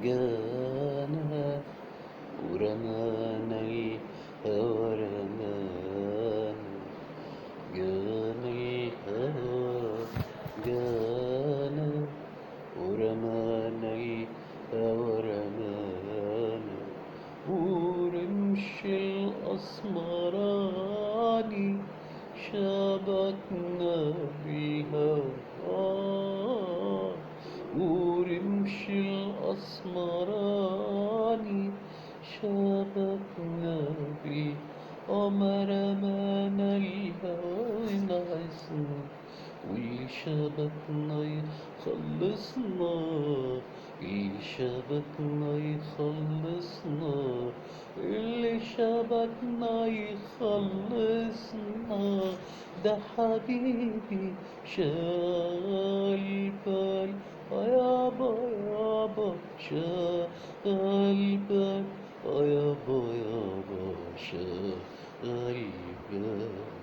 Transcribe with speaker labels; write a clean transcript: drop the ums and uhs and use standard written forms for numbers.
Speaker 1: جانا ورمانا الهوى رمانا، جانا الهوى جانا ورمانا الهوى رمانا، ورمش الأسمراني شبكنا بالهوى، ورمش الأسمراني شبكنا بيه، وما رمانا الهوى نعسنا، واللي شبكنا يخلصنا، اللي شبكنا يخلصنا، اللي شبكنا يخلصنا، ده حبيبي شال بال يابا يابا شال بال يابا يابا شال بال.